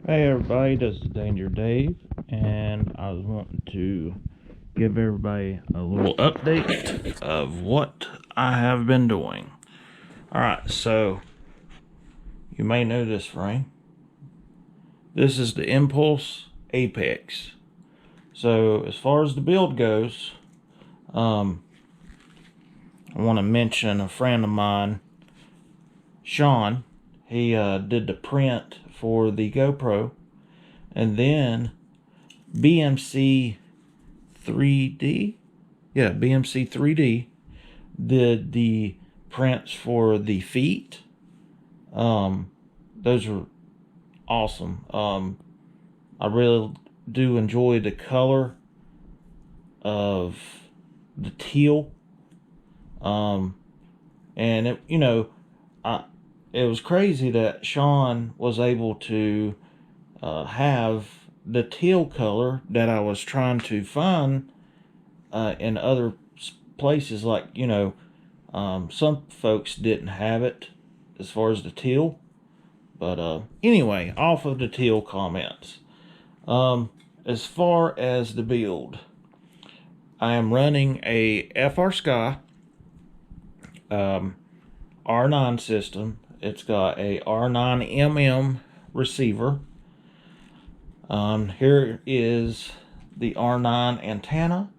Hey everybody, this is Danger Dave, and I was wanting to give everybody a little update of what I have been doing. Alright, so you may know this frame. This is the Impulse Apex. So as far as the build goes, I want to mention a friend of mine, Sean. He did the print for the GoPro, and then BMC 3D, BMC 3D did the prints for the feet. Those are awesome. I really do enjoy the color of the teal. And it was crazy that Sean was able to have the teal color that I was trying to find in other places. Like, some folks didn't have it as far as the teal. But anyway, off of the teal comments. As far as the build, I am running a frsky R9 system. It's got a R9mm receiver. Here is the R9 antenna.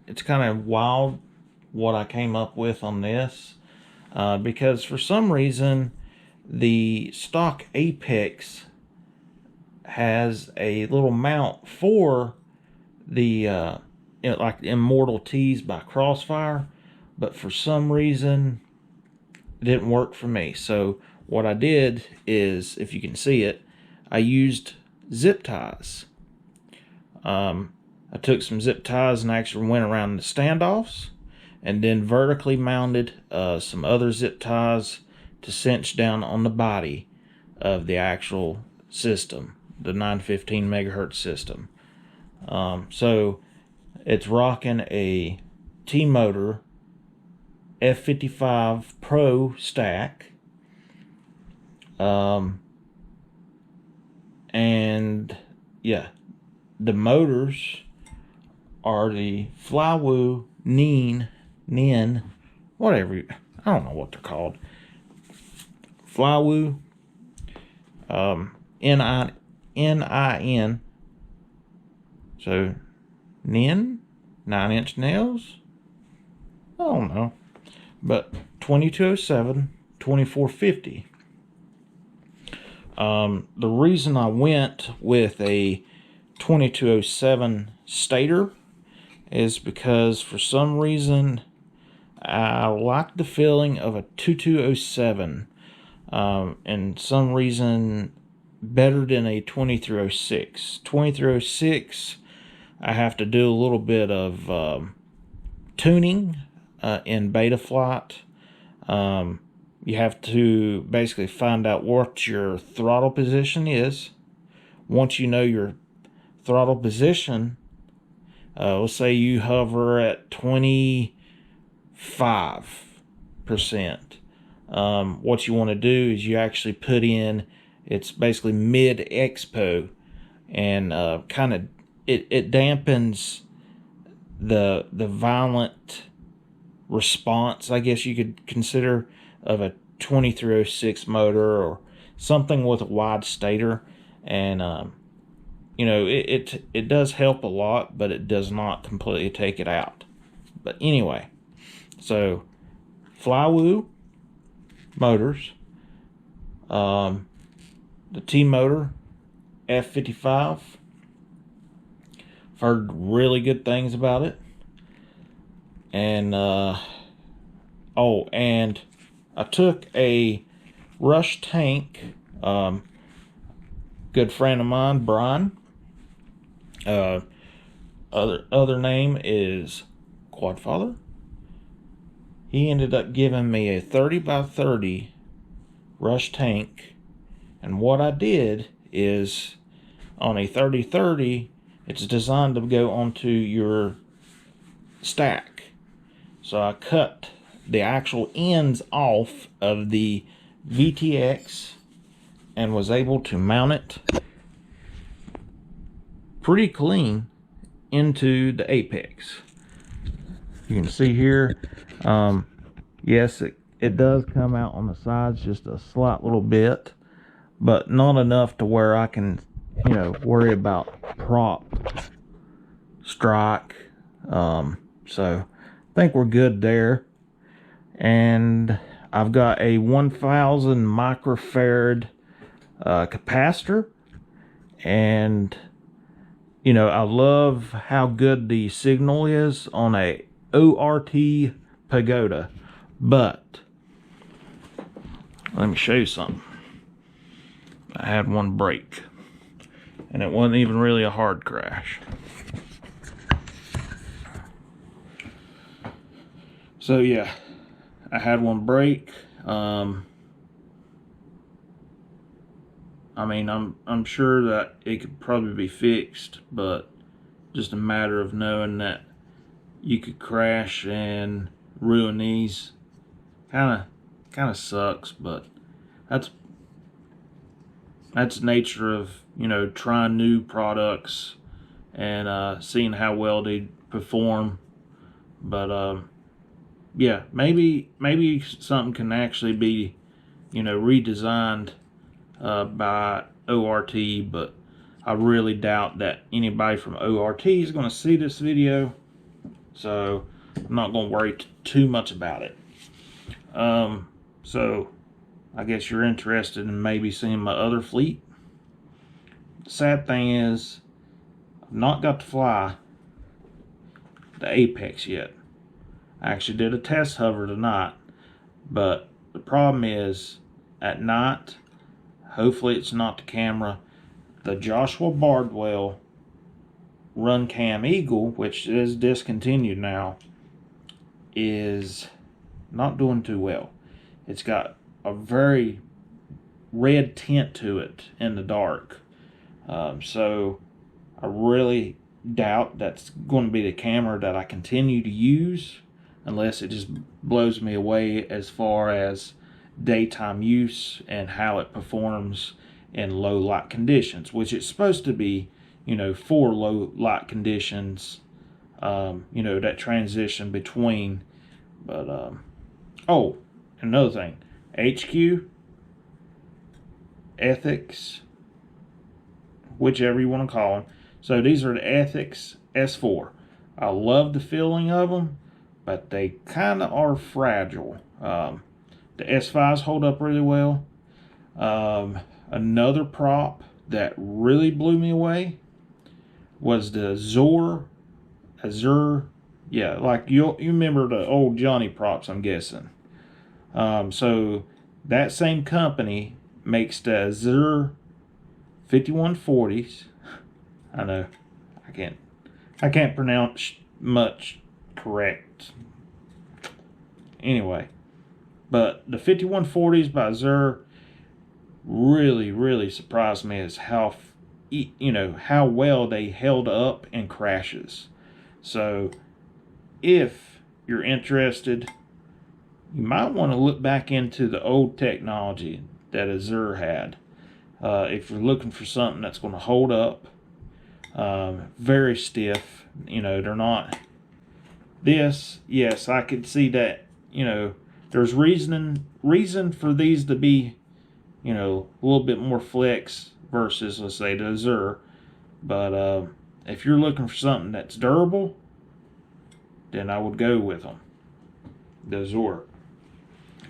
It's kind of wild what I came up with on this, because for some reason the stock Apex has a little mount for the like Immortal Tees by Crossfire, but for some reason it didn't work for me. So what I did is, if you can see it, I used zip ties. I took some zip ties and actually went around the standoffs, and then vertically mounted some other zip ties to cinch down on the body of the actual system, the 915 megahertz system. So it's rocking a T-Motor F55 Pro stack. And yeah, the motors are the flywoo nin, whatever, I don't know what they're called. Flywoo NIN. So nin, 9-inch nails. I don't know. But 2207, 2450. The reason I went with a 2207 stator is because for some reason I like the feeling of a 2207, and some reason better than a 2306. 2306, I have to do a little bit of tuning in Betaflight. You have to basically find out what your throttle position is. Once you know your throttle position, let's say you hover at 25%. What you want to do is you actually put in, it's basically mid expo, and kind of it dampens the violent response, I guess you could consider, of a 2306 motor or something with a wide stator. And it does help a lot, but it does not completely take it out. But anyway, so flywoo motors, the T-Motor F55. I've heard really good things about it. And and I took a rushtank, good friend of mine, Brian, other name is Quadfather. He ended up giving me a 30x30 rushtank, and what I did is, on a 30-30, it's designed to go onto your stack. So I cut the actual ends off of the VTX and was able to mount it pretty clean into the apex. You can see here, yes, it does come out on the sides just a slight little bit, but not enough to where I can, you know, worry about prop strike. So I think we're good there. And I've got a 1000 microfarad capacitor, and you know, I love how good the signal is on a ORT pagoda, but let me show you something. I had one break, and it wasn't even really a hard crash. So yeah, I had one break. I mean, I'm sure that it could probably be fixed, but just a matter of knowing that you could crash and ruin these kind of sucks. But that's the nature of, you know, trying new products and seeing how well they perform. But yeah, maybe something can actually be, you know, redesigned by ORT, but I really doubt that anybody from ORT is going to see this video, so I'm not going to worry too much about it. So I guess you're interested in maybe seeing my other fleet. The sad thing is, I've not got to fly the Apex yet. I actually did a test hover tonight, but the problem is, at night, hopefully it's not the camera, the Joshua Bardwell runcam Eagle, which is discontinued now, is not doing too well. It's got a very red tint to it in the dark. So I really doubt that's going to be the camera that I continue to use, unless it just blows me away as far as daytime use and how it performs in low light conditions, which it's supposed to be, you know, for low light conditions, you know, that transition between. But oh, another thing, HQ, Ethics, whichever you want to call them. So these are the Ethics S4. I love the feeling of them, but they kind of are fragile. The S5s hold up really well. Another prop that really blew me away was the Azure. Yeah, like you remember the old Johnny props, I'm guessing. So that same company makes the Azure 5140s. I know I can't pronounce much correct. Anyway, but the 5140s by Azure really surprised me as how, you know, how well they held up in crashes. So if you're interested, you might want to look back into the old technology that Azure had. If you're looking for something that's going to hold up, very stiff, you know, they're not. This, yes, I could see that, you know, there's reason for these to be, you know, a little bit more flex versus, let's say, the Azure. But if you're looking for something that's durable, then I would go with them, the Azure.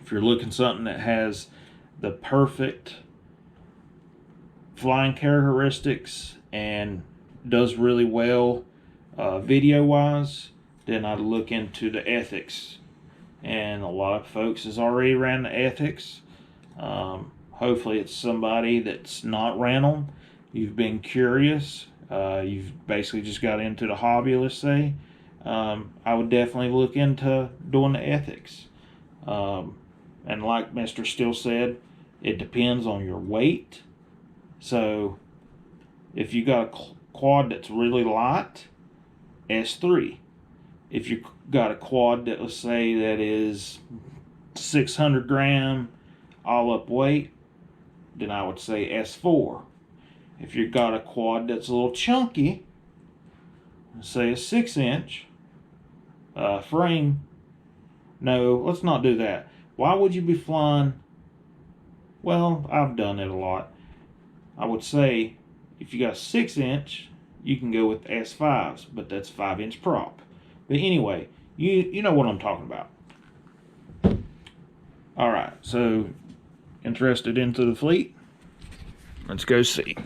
If you're looking for something that has the perfect flying characteristics and does really well video-wise, then I'd look into the Ethics. And a lot of folks has already ran the Ethics. Hopefully it's somebody that's not ran them. You've been curious. You've basically just got into the hobby, let's say. I would definitely look into doing the Ethics. And like Mr. Still said, it depends on your weight. So if you got a quad that's really light, S3. If you got a quad that, let's say, that is 600 gram all up weight, then I would say S4. If you've got a quad that's a little chunky, say a 6-inch frame, no, let's not do that. Why would you be flying? Well, I've done it a lot. I would say if you got a 6-inch, you can go with S5s, but that's 5-inch prop. But anyway, you know what I'm talking about. All right, so interested into the fleet? Let's go see.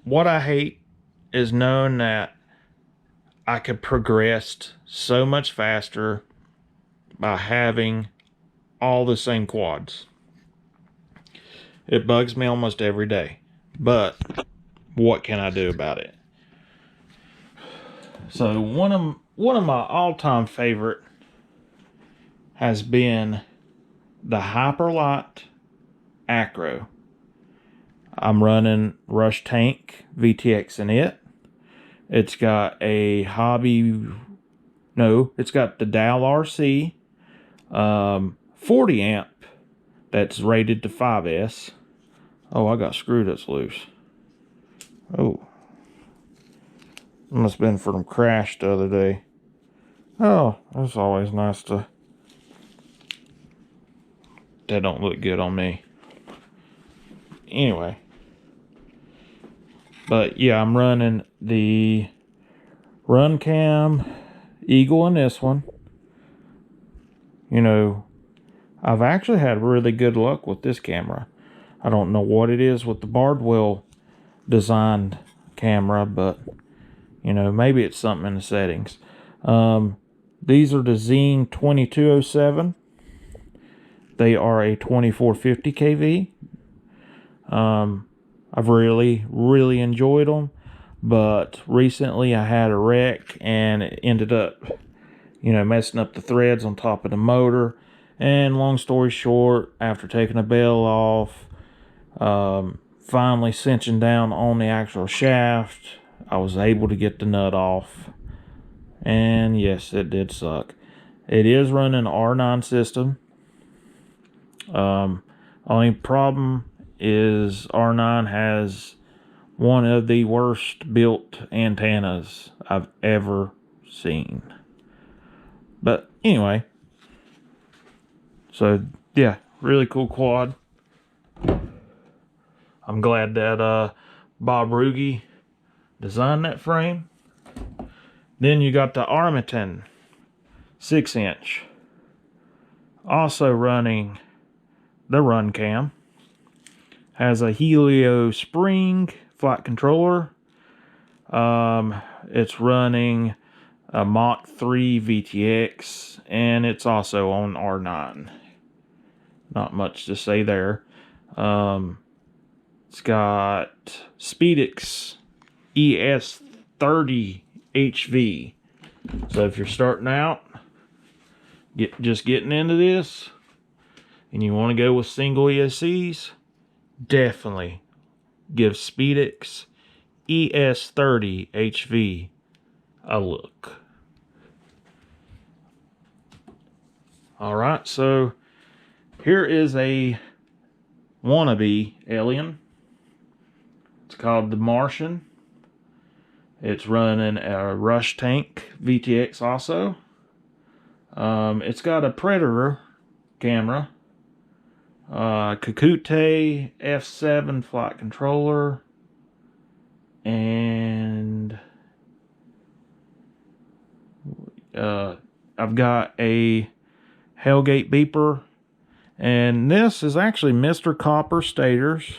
What I hate is knowing that I could progress so much faster by having all the same quads. It bugs me almost every day, but what can I do about it? So one of my all-time favorite has been the Hyperlight Acro. I'm running Rushtank VTX in it. It's got a it's got the Dow RC 40 amp that's rated to 5S. Oh, I got screw that's loose. Oh, must have been for them crashed the other day. Oh, that's always nice to. That don't look good on me. Anyway. But yeah, I'm running the runcam Eagle in this one. You know, I've actually had really good luck with this camera. I don't know what it is with the Bardwell designed camera, but you know, maybe it's something in the settings. These are the Zine 2207. They are a 2450 kV. I've really enjoyed them, but recently I had a wreck and it ended up, you know, messing up the threads on top of the motor. And long story short, after taking a bell off, finally cinching down on the actual shaft, I was able to get the nut off. And yes, it did suck. It is running an R9 system. Only problem is R9 has one of the worst built antennas I've ever seen. But anyway, so yeah, really cool quad. I'm glad that Bob Ruge designed that frame. Then you got the Armaton 6-inch, also running the runcam. Has a Helio spring flight controller. It's running a Mach 3 VTX, and it's also on R9. Not much to say there. It's got Speedix ES30 HV. So if you're starting out, just getting into this, and you want to go with single ESCs, definitely give Speedix ES30 HV a look. Alright, so here is a wannabe alien. It's called the Martian. It's running a Rushtank VTX also. It's got a Predator camera. Kakute F7 flight controller, and I've got a Hellgate beeper, and this is actually Mr. Copper stators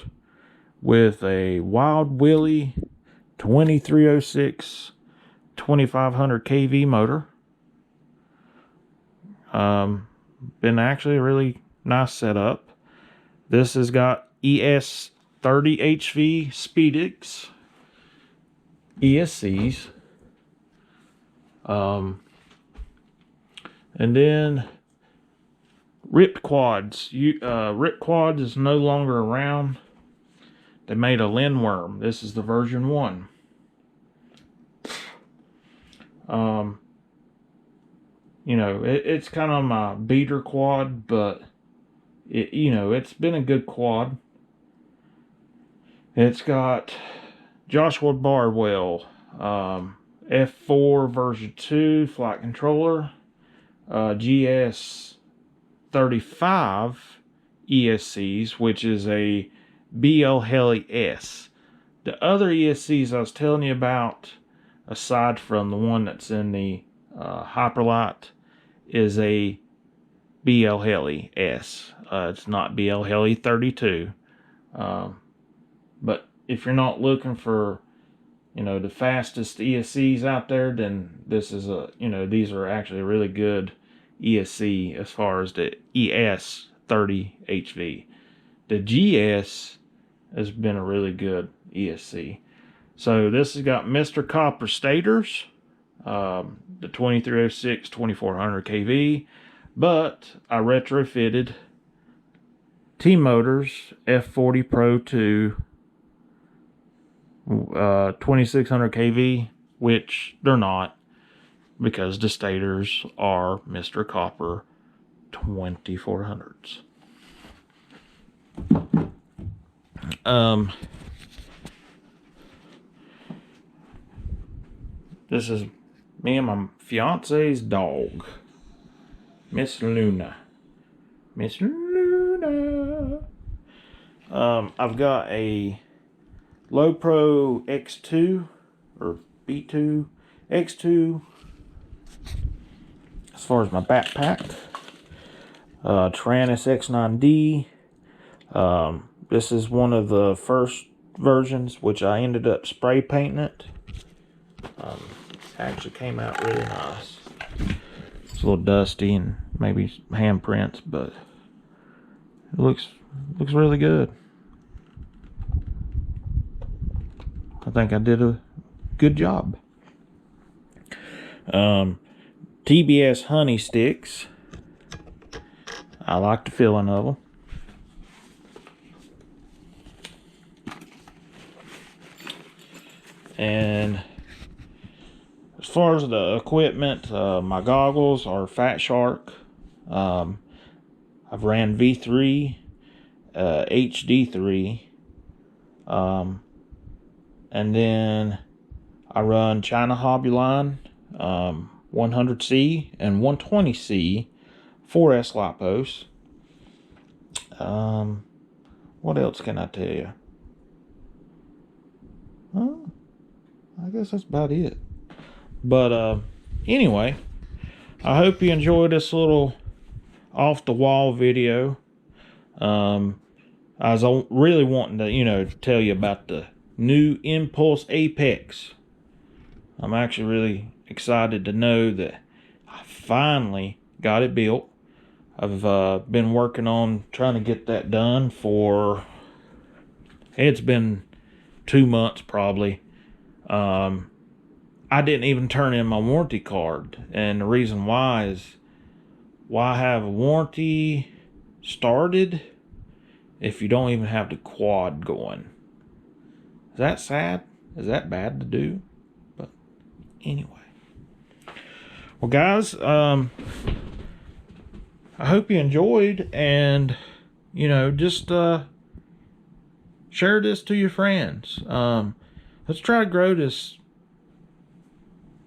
with a Wild Willie 2306 2500 kV motor. Been actually a really nice setup. This has got ES30 HV Speedix ESCs. And then Rip Quads. Rip Quads is no longer around. They made a Lindworm. This is the version 1. you know, it's kind of my beater quad, but you know, it's been a good quad. It's got Joshua Bardwell, F4 version 2 flight controller, GS 35 ESCs, which is a BL Heli S. The other ESCs I was telling you about, aside from the one that's in the Hyperlight, is a BL Heli S. It's not BL Heli 32. But if you're not looking for, you know, the fastest ESCs out there, then this is a, you know, these are actually a really good ESC as far as the ES 30 HV. The GS has been a really good ESC. So this has got Mr. Copper stators, the 2306 2400 kV, but I retrofitted T-Motors F40 Pro 2 2600 kV, which they're not, because the stators are Mr. Copper 2400s. This is me and my fiance's dog, Miss Luna. Miss Luna. I've got a Low Pro X2 or B2 X2 as far as my backpack. Taranis X9D. This is one of the first versions, which I ended up spray painting it. Actually came out really nice. It's a little dusty and maybe handprints, but it looks really good. I think I did a good job. TBS honey sticks. I like the feeling of them. And as far as the equipment, my goggles are Fat Shark. I've ran V3, HD3, and then I run China Hobbyline 100C and 120C 4S lipos. What else can I tell you? I guess that's about it. But anyway, I hope you enjoyed this little off the wall video. I was really wanting to, you know, tell you about the new Impulse Apex. I'm actually really excited to know that I finally got it built. I've been working on trying to get that done for, it's been 2 months probably. I didn't even turn in my warranty card, and the reason why is, why have a warranty started if you don't even have the quad going? Is that sad? Is that bad to do? But anyway. Well, guys, I hope you enjoyed, and, you know, just share this to your friends. Let's try to grow this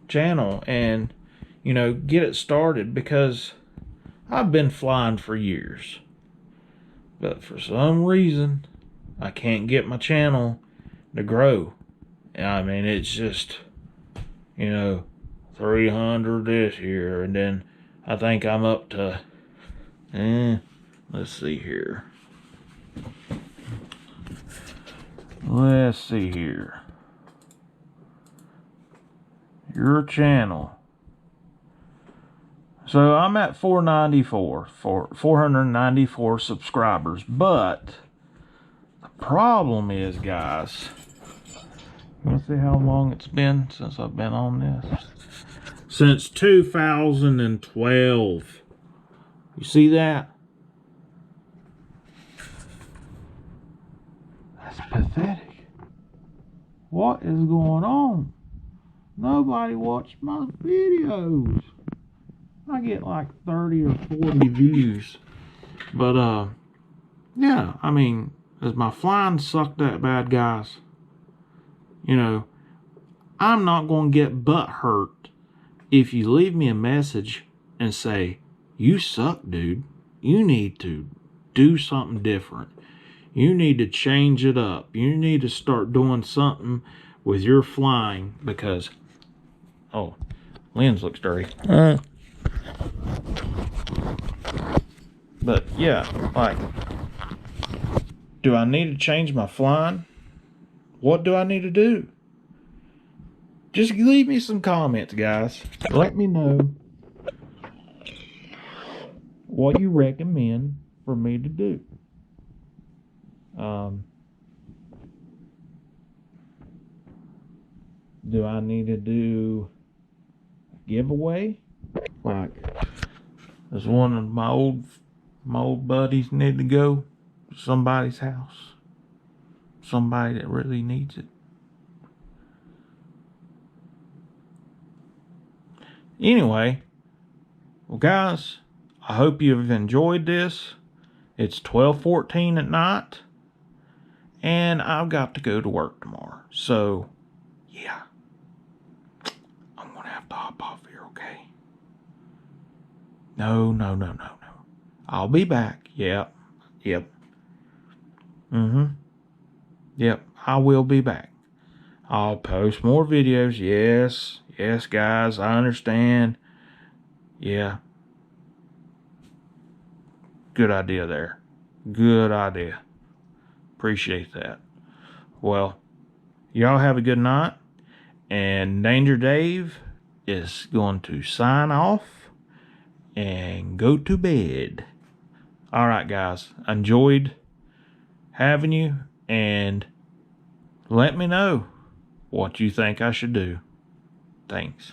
channel and, you know, get it started, because I've been flying for years, but for some reason I can't get my channel to grow. I mean, it's just, you know, 300 this year, and then I think I'm up to, let's see here. Let's see here. Your channel. So I'm at 494 subscribers, but the problem is, guys, let's see how long it's been since I've been on this. Since 2012. You see that? That's pathetic. What is going on? Nobody watched my videos. I get like 30 or 40 views. But yeah, I mean, does my flying suck that bad, guys? You know, I'm not going to get butt hurt if you leave me a message and say, you suck, dude. You need to do something different. You need to change it up. You need to start doing something with your flying because, oh, lens looks dirty. But yeah, like, do I need to change my flying? What do I need to do? Just leave me some comments, guys. Let me know what you recommend for me to do. Do I need to do a giveaway? Like, does one of my old buddies need to go to somebody's house? Somebody that really needs it. Anyway, well, guys, I hope you've enjoyed this. It's 12:14 at night, and I've got to go to work tomorrow. So, yeah, I'm gonna have to hop off here, okay? No. I'll be back. Yep. Yep, I will be back. I'll post more videos. Yes, guys, I understand. Yeah. Good idea there. Good idea. Appreciate that. Well, y'all have a good night. And Danger Dave is going to sign off and go to bed. All right, guys. Enjoyed having you. And let me know what you think I should do. Thanks.